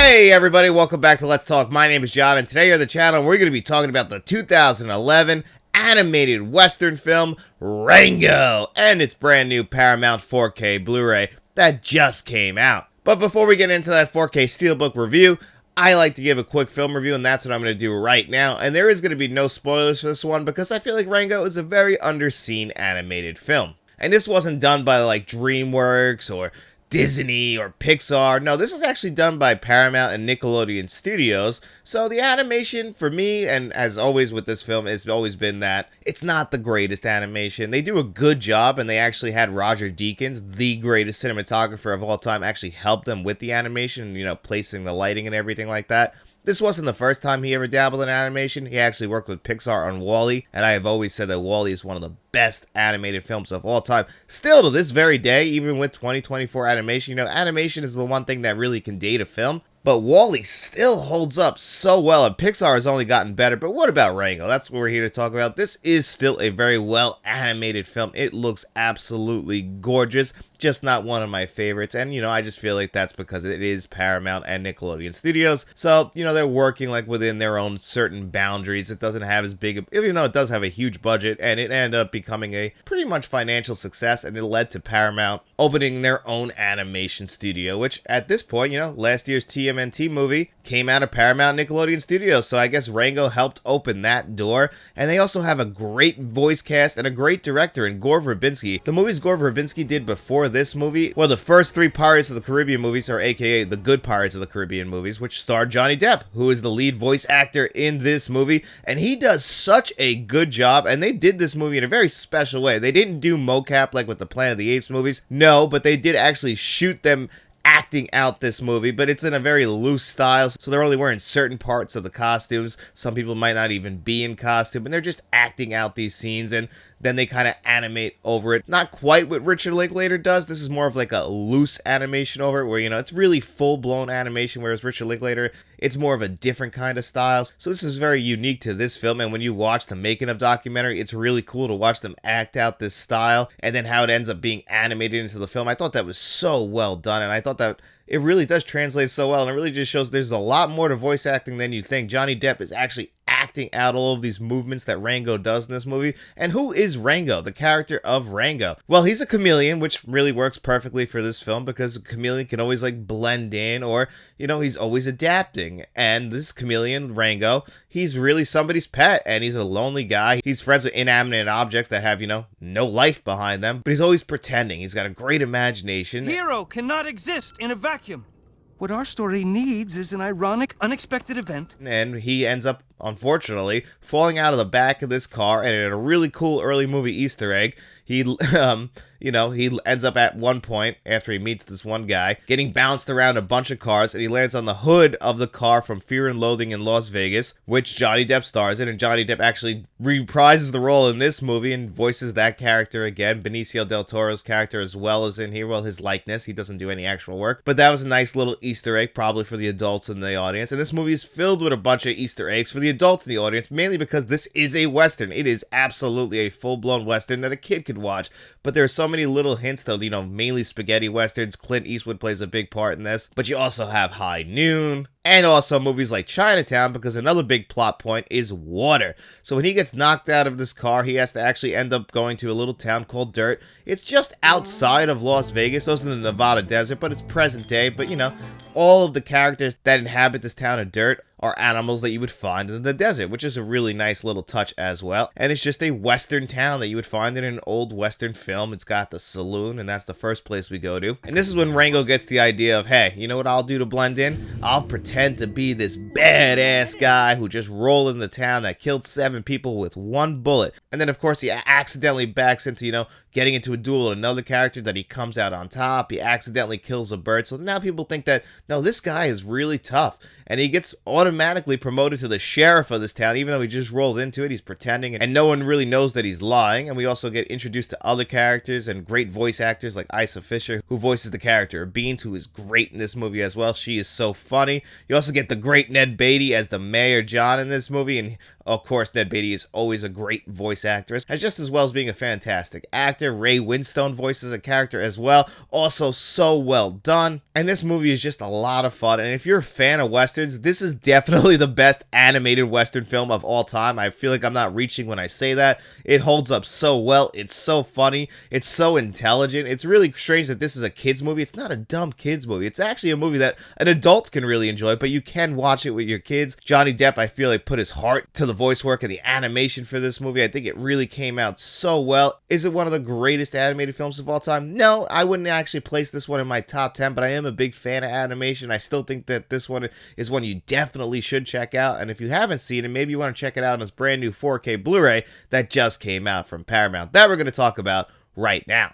Hey everybody, welcome back to Let's Talk. My name is John, and today on the channel we're going to be talking about the 2011 animated Western film, Rango, and its brand new Paramount 4K Blu-ray that just came out. But before we get into that 4K Steelbook review, I like to give a quick film review, and that's what I'm going to do right now. And there is going to be no spoilers for this one because I feel like Rango is a very underseen animated film. And this wasn't done by like DreamWorks or Disney or Pixar. No, this is actually done by Paramount and Nickelodeon Studios. So the animation for me, and as always with this film, has always been that it's not the greatest animation. They do a good job, and they actually had Roger Deakins, the greatest cinematographer of all time, actually help them with the animation, you know, placing the lighting and everything like that. This wasn't the first time he ever dabbled in animation. He actually worked with Pixar on WALL-E, and I have always said that WALL-E is one of the best animated films of all time. Still to this very day, even with 2024 animation, you know, animation is the one thing that really can date a film. But WALL-E still holds up so well, and Pixar has only gotten better. But what about Rango? That's what we're here to talk about. This is still a very well animated film. It looks absolutely gorgeous, just not one of my favorites. And, you know, I just feel like that's because it is Paramount and Nickelodeon Studios. So, you know, they're working like within their own certain boundaries. It doesn't have as big, even though it does have a huge budget, and it ended up becoming a pretty much financial success, and it led to Paramount opening their own animation studio, which at this point, you know, last year's TMNT movie came out of Paramount Nickelodeon Studios, so I guess Rango helped open that door. And they also have a great voice cast and a great director in Gore Verbinski. The movies Gore Verbinski did before this movie, well, the first three Pirates of the Caribbean movies, or aka the good Pirates of the Caribbean movies, which starred Johnny Depp, who is the lead voice actor in this movie, and he does such a good job. And they did this movie in a very special way. They didn't do mocap like with the Planet of the Apes movies, no, but they did actually shoot them acting out this movie, but it's in a very loose style, so they're only wearing certain parts of the costumes. Some people might not even be in costume, and they're just acting out these scenes, and then they kind of animate over it. Not quite what Richard Linklater does. This is more of like a loose animation over it, where, you know, it's really full-blown animation, whereas Richard Linklater, it's more of a different kind of style. So this is very unique to this film, and when you watch the making of documentary, it's really cool to watch them act out this style, and then how it ends up being animated into the film. I thought that was so well done, and I thought that it really does translate so well, and it really just shows there's a lot more to voice acting than you think. Johnny Depp is actually acting out all of these movements that Rango does in this movie. And who is Rango, the character of Rango? Well, he's a chameleon, which really works perfectly for this film because a chameleon can always like blend in, or, you know, he's always adapting. And this chameleon, Rango, he's really somebody's pet, and he's a lonely guy. He's friends with inanimate objects that have, you know, no life behind them, but he's always pretending. He's got a great imagination. Hero cannot exist in a vacuum. What our story needs is an ironic, unexpected event. And he ends up, unfortunately, falling out of the back of this car, and in a really cool early movie Easter egg, he, you know, he ends up at one point, after he meets this one guy, getting bounced around a bunch of cars, and he lands on the hood of the car from Fear and Loathing in Las Vegas, which Johnny Depp stars in, and Johnny Depp actually reprises the role in this movie and voices that character again, Benicio del Toro's character as well as in here, well, his likeness. He doesn't do any actual work, but that was a nice little Easter egg, probably for the adults in the audience, and this movie is filled with a bunch of Easter eggs for the adults in the audience, mainly because this is a Western. It is absolutely a full-blown Western that a kid could watch, but there are so many little hints to, you know, mainly spaghetti Westerns. Clint Eastwood plays a big part in this, but you also have High Noon, and also movies like Chinatown, because another big plot point is water. So when he gets knocked out of this car, he has to actually end up going to a little town called Dirt. It's just outside of Las Vegas, also in the Nevada desert, but it's present day. But, you know, all of the characters that inhabit this town of Dirt are animals that you would find in the desert, which is a really nice little touch as well. And it's just a Western town that you would find in an old Western film. It's got the saloon, and that's the first place we go to. And this is when Rango gets the idea of, hey, you know what I'll do to blend in? I'll pretend to be this badass guy who just rolled in the town that killed 7 people with 1 bullet. And then, of course, he accidentally backs into, you know, getting into a duel with another character that he comes out on top. He accidentally kills a bird. So now people think that, no, this guy is really tough. And he gets automatically promoted to the sheriff of this town, even though he just rolled into it. He's pretending, and no one really knows that he's lying. And we also get introduced to other characters and great voice actors like Isa Fisher, who voices the character of Beans, who is great in this movie as well. She is so funny. You also get the great Ned Beatty as the Mayor John in this movie, and of course, Ned Beatty is always a great voice actor, as just as well as being a fantastic actor. Ray Winstone voices a character as well, also so well done. And this movie is just a lot of fun, and if you're a fan of westerns, this is definitely the best animated western film of all time. I feel like I'm not reaching when I say that. It holds up so well. It's so funny. It's so intelligent. It's really strange that this is a kids movie. It's not a dumb kids movie. It's actually a movie that an adult can really enjoy, but you can watch it with your kids. Johnny Depp, I feel like, put his heart to the voice work and the animation for this movie. I think it really came out so well. Is it one of the greatest animated films of all time? No, I wouldn't actually place this one in my top 10, but I am a big fan of animation. I still think that this one is one you definitely should check out, and if you haven't seen it, maybe you want to check it out on this brand new 4K Blu-ray that just came out from Paramount that we're going to talk about right now.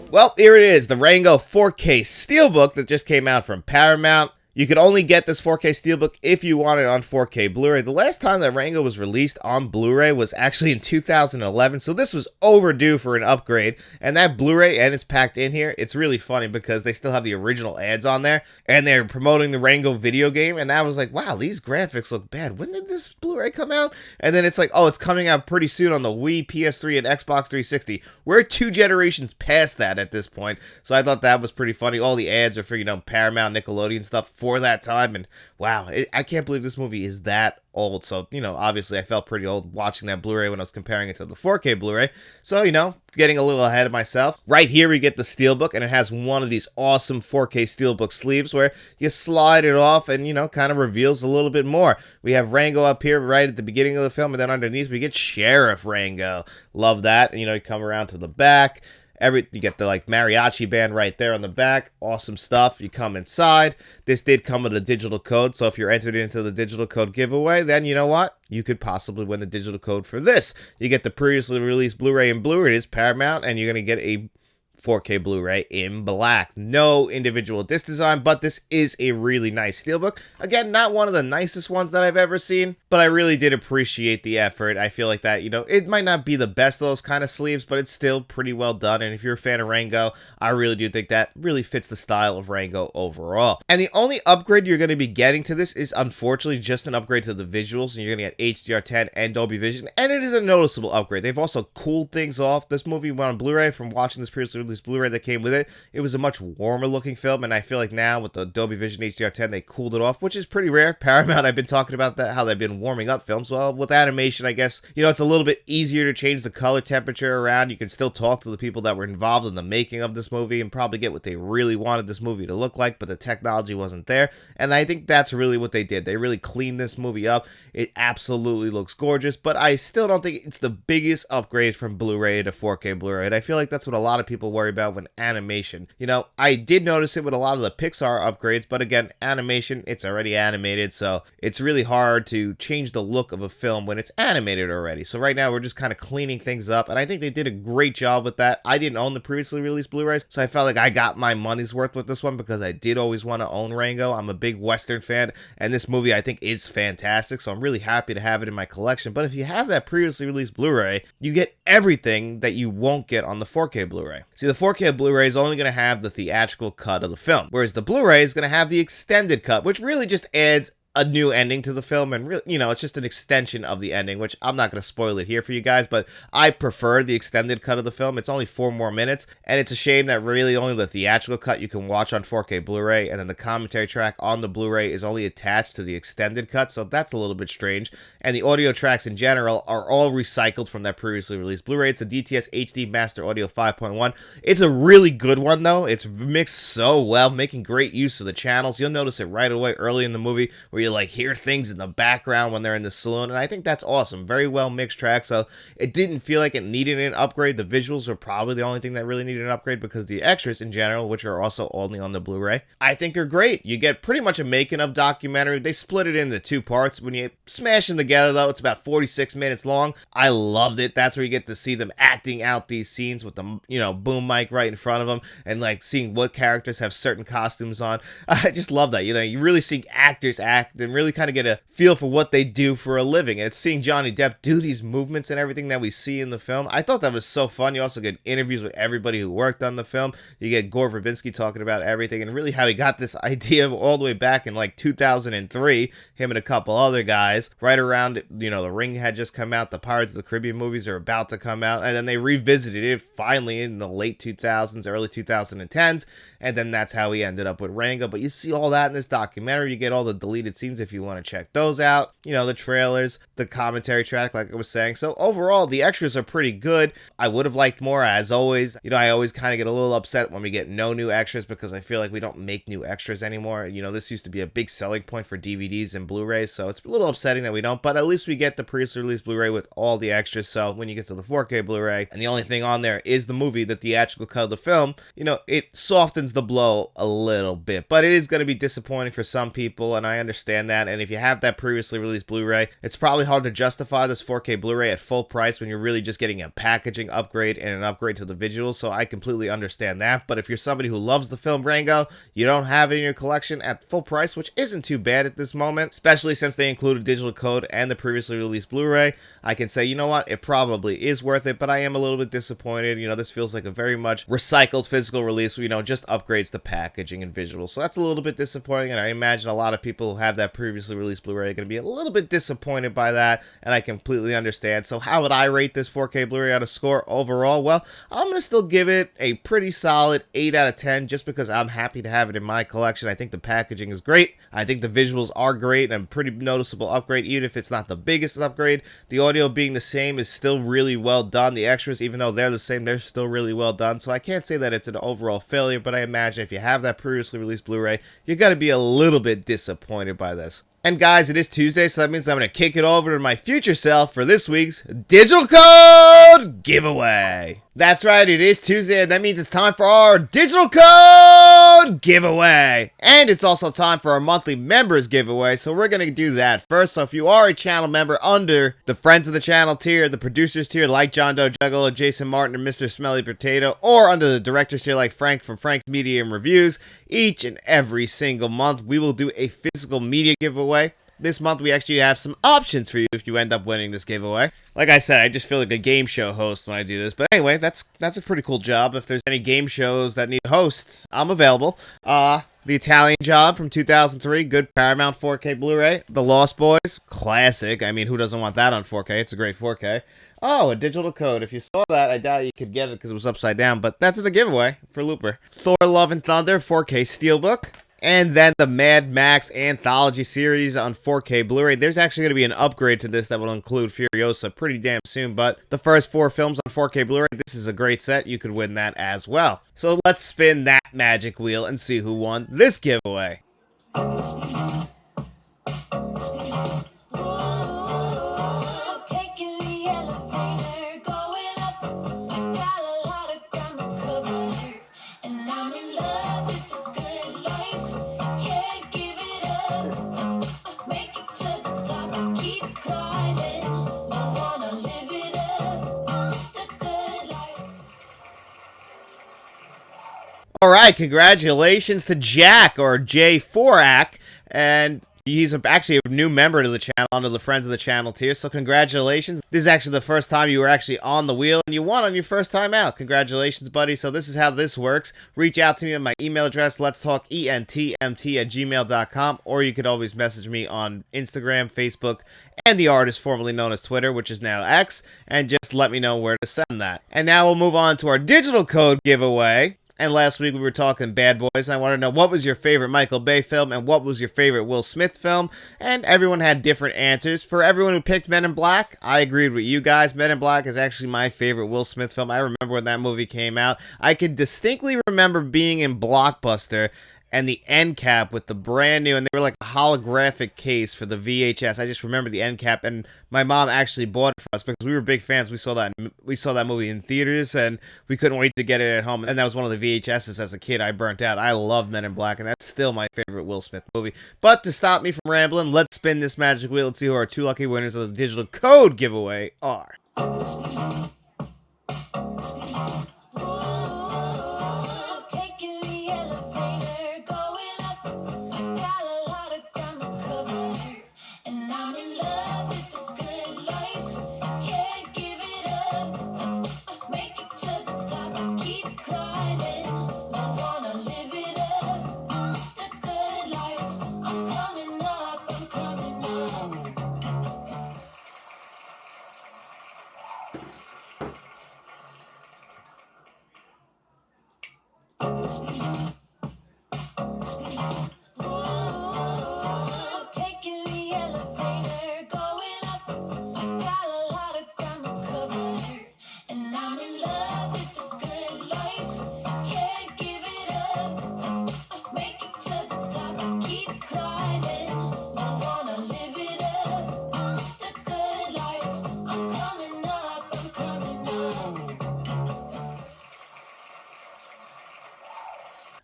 Well, here it is, the Rango 4K Steelbook that just came out from Paramount. You can only get this 4K Steelbook if you want it on 4K Blu-ray. The last time that Rango was released on Blu-ray was actually in 2011, so this was overdue for an upgrade. And that Blu-ray, and it's packed in here, it's really funny because they still have the original ads on there, and they're promoting the Rango video game, and I was like, wow, these graphics look bad. When did this Blu-ray come out? And then it's like, oh, it's coming out pretty soon on the Wii, PS3, and Xbox 360. We're 2 generations past that at this point, so I thought that was pretty funny. All the ads are for, Paramount, Nickelodeon stuff for that time, and wow, I can't believe this movie is that old. So, obviously I felt pretty old watching that Blu-ray when I was comparing it to the 4K Blu-ray. So, getting a little ahead of myself. Right here we get the Steelbook, and it has one of these awesome 4K Steelbook sleeves where you slide it off and, kind of reveals a little bit more. We have Rango up here right at the beginning of the film, and then underneath we get Sheriff Rango. Love that. You come around to the back. You get the mariachi band right there on the back. Awesome stuff. You come inside. This did come with a digital code, so if you're entered into the digital code giveaway, then you know what? You could possibly win the digital code for this. You get the previously released Blu-ray in blue. It is Paramount, and you're going to get a 4K Blu-ray in black. No individual disc design, but this is a really nice Steelbook. Again, not one of the nicest ones that I've ever seen, but I really did appreciate the effort. I feel like that, it might not be the best of those kind of sleeves, but it's still pretty well done, and if you're a fan of Rango, I really do think that really fits the style of Rango overall. And the only upgrade you're going to be getting to this is unfortunately just an upgrade to the visuals, and you're going to get HDR10 and Dolby Vision, and it is a noticeable upgrade. They've also cooled things off. This movie went on Blu-ray from watching this previously released Blu-ray that came with it. It was a much warmer looking film, and I feel like now with the Dolby Vision HDR10 they cooled it off, which is pretty rare. Paramount, I've been talking about that, how they've been warming up films. Well, with animation, I guess, it's a little bit easier to change the color temperature around. You can still talk to the people that were involved in the making of this movie and probably get what they really wanted this movie to look like, but the technology wasn't there, and I think that's really what they did. They really cleaned this movie up. It absolutely looks gorgeous, but I still don't think it's the biggest upgrade from Blu-ray to 4K Blu-ray, and I feel like that's what a lot of people worry about when animation. I did notice it with a lot of the Pixar upgrades, but again, animation, it's already animated, so it's really hard to change the look of a film when it's animated already. So right now we're just kind of cleaning things up, and I think they did a great job with that. I didn't own the previously released Blu-rays, so I felt like I got my money's worth with this one because I did always want to own Rango. I'm a big Western fan, and this movie I think is fantastic, so I'm really happy to have it in my collection. But if you have that previously released Blu-ray, you get everything that you won't get on the 4K Blu-ray. See, the 4K Blu-ray is only going to have the theatrical cut of the film, whereas the Blu-ray is going to have the extended cut, which really just adds a new ending to the film, and really, it's just an extension of the ending, which I'm not going to spoil it here for you guys, but I prefer the extended cut of the film. It's only 4 more minutes, and it's a shame that really only the theatrical cut you can watch on 4K Blu-ray, and then the commentary track on the Blu-ray is only attached to the extended cut, so that's a little bit strange. And the audio tracks in general are all recycled from that previously released Blu-ray. It's a DTS HD Master Audio 5.1. It's a really good one, though. It's mixed so well, making great use of the channels. You'll notice it right away early in the movie where you hear things in the background when they're in the saloon, and I think that's awesome. Very well mixed track, so it didn't feel like it needed an upgrade. The visuals are probably the only thing that really needed an upgrade because the extras in general, which are also only on the Blu-ray, I think are great. You get pretty much a making of documentary. They split it into 2 parts. When you smash them together, though, it's about 46 minutes long. I loved it. That's where you get to see them acting out these scenes with the boom mic right in front of them, and seeing what characters have certain costumes on. I just love that. You really see actors act act and really kind of get a feel for what they do for a living. And it's seeing Johnny Depp do these movements and everything that we see in the film. I thought that was so fun. You also get interviews with everybody who worked on the film. You get Gore Verbinski talking about everything and really how he got this idea all the way back in like 2003, him and a couple other guys, right around, you know, The Ring had just come out, the Pirates of the Caribbean movies are about to come out, and then they revisited it finally in the late 2000s, early 2010s, and then that's how he ended up with Rango. But you see all that in this documentary. You get all the deleted scenes if you want to check those out, you know, the trailers, the commentary track, like I was saying. So overall, the extras are pretty good. I would have liked more, as always. You know, I always kind of get a little upset when we get no new extras because I feel like we don't make new extras anymore. You know, this used to be a big selling point for DVDs and Blu-rays, so it's a little upsetting that we don't, but at least we get the previously released Blu-ray with all the extras. So when you get to the 4K Blu-ray and the only thing on there is the movie, the theatrical cut of the film, you know, it softens the blow a little bit, but it is going to be disappointing for some people, and I understand that. And if you have that previously released Blu-ray, it's probably hard to justify this 4K Blu-ray at full price when you're really just getting a packaging upgrade and an upgrade to the visuals, so I completely understand that. But if you're somebody who loves the film Rango, you don't have it in your collection at full price, which isn't too bad at this moment, especially since they include a digital code and the previously released Blu-ray, I can say, you know what, it probably is worth it, but I am a little bit disappointed. You know, this feels like a very much recycled physical release, you know, just upgrades the packaging and visuals. So that's a little bit disappointing, and I imagine a lot of people who have that previously released Blu-ray are going to be a little bit disappointed by that, and I completely understand. So how would I rate this 4K Blu-ray out of score overall? Well, I'm going to still give it a pretty solid 8 out of 10 just because I'm happy to have it in my collection. I think the packaging is great. I think the visuals are great and a pretty noticeable upgrade, even if it's not the biggest upgrade. The audio being the same is still really well done. The extras, even though they're the same, they're still really well done. So I can't say that it's an overall failure, but I imagine if you have that previously released Blu-ray, you're going to be a little bit disappointed by this. And guys, it is Tuesday, so that means I'm going to kick it over to my future self for this week's Digital Code Giveaway. That's right, it is Tuesday, and that means it's time for our Digital Code Giveaway. And it's also time for our monthly members giveaway, so we're going to do that first. So if you are a channel member under the Friends of the Channel tier, the Producers tier like John Doe Juggalo, Jason Martin, and Mr. Smelly Potato, or under the Directors tier like Frank from Frank's Media and Reviews, each and every single month we will do a physical media giveaway. This month, we actually have some options for you if you end up winning this giveaway. Like I said, I just feel like a game show host when I do this. But anyway, that's a pretty cool job. If there's any game shows that need hosts, I'm available. The Italian Job from 2003, good Paramount 4K Blu-ray. The Lost Boys, classic. I mean, who doesn't want that on 4K? It's a great 4K. Oh, a digital code. If you saw that, I doubt you could get it because it was upside down. But that's in the giveaway for Looper. Thor, Love, and Thunder 4K Steelbook. And then the Mad Max Anthology series on 4K Blu-ray. There's actually going to be an upgrade to this that will include Furiosa pretty damn soon. But the first 4 films on 4K Blu-ray, this is a great set. You could win that as well. So let's spin that magic wheel and see who won this giveaway. All right, congratulations to Jack, or J4AK, and he's actually a new member to the channel under the Friends of the Channel tier, so congratulations. This is actually the first time you were actually on the wheel, and you won on your first time out. Congratulations, buddy. So this is how this works. Reach out to me at my email address, letstalkentmt@gmail.com, or you could always message me on Instagram, Facebook, and the artist formerly known as Twitter, which is now X, and just let me know where to send that. And now we'll move on to our digital code giveaway. And last week we were talking Bad Boys. I want to know what was your favorite Michael Bay film and what was your favorite Will Smith film. And everyone had different answers. For everyone who picked Men in Black, I agreed with you guys. Men in Black is actually my favorite Will Smith film. I remember when that movie came out. I can distinctly remember being in Blockbuster and the end cap with the brand new, and they were like a holographic case for the VHS. I just remember the end cap, and my mom actually bought it for us because we were big fans. We saw that movie in theaters, and we couldn't wait to get it at home. And that was one of the VHSs as a kid I burnt out. I love Men in Black, and that's still my favorite Will Smith movie. But to stop me from rambling, let's spin this magic wheel and see who our 2 lucky winners of the digital code giveaway are.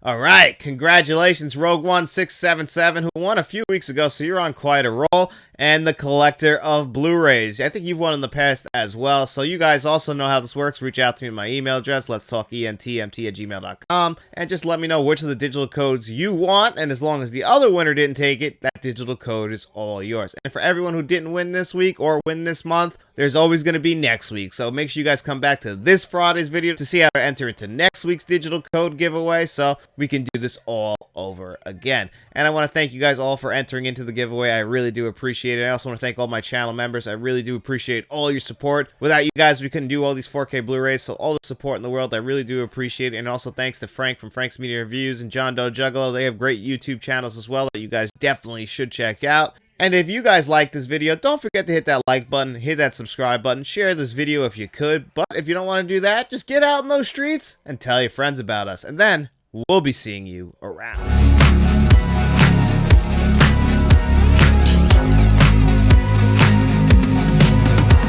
All right, congratulations, Rogue1677, who won a few weeks ago, so you're on quite a roll, and the collector of Blu-rays. I think you've won in the past as well, so you guys also know how this works. Reach out to me at my email address, letstalkentmt@gmail.com, and just let me know which of the digital codes you want, and as long as the other winner didn't take it, that digital code is all yours. And for everyone who didn't win this week or win this month, there's always going to be next week, so make sure you guys come back to this Friday's video to see how to enter into next week's digital code giveaway, so we can do this all over again. And I want to thank you guys all for entering into the giveaway. I really do appreciate it. I also want to thank all my channel members. I really do appreciate all your support. Without you guys, we couldn't do all these 4K Blu-rays, so all the support in the world, I really do appreciate it. And also thanks to Frank from Frank's Media Reviews and John Doe Juggalo. They have great YouTube channels as well that you guys definitely should check out. And if you guys like this video, don't forget to hit that like button, hit that subscribe button, share this video if you could. But if you don't want to do that, just get out in those streets and tell your friends about us. And then we'll be seeing you around.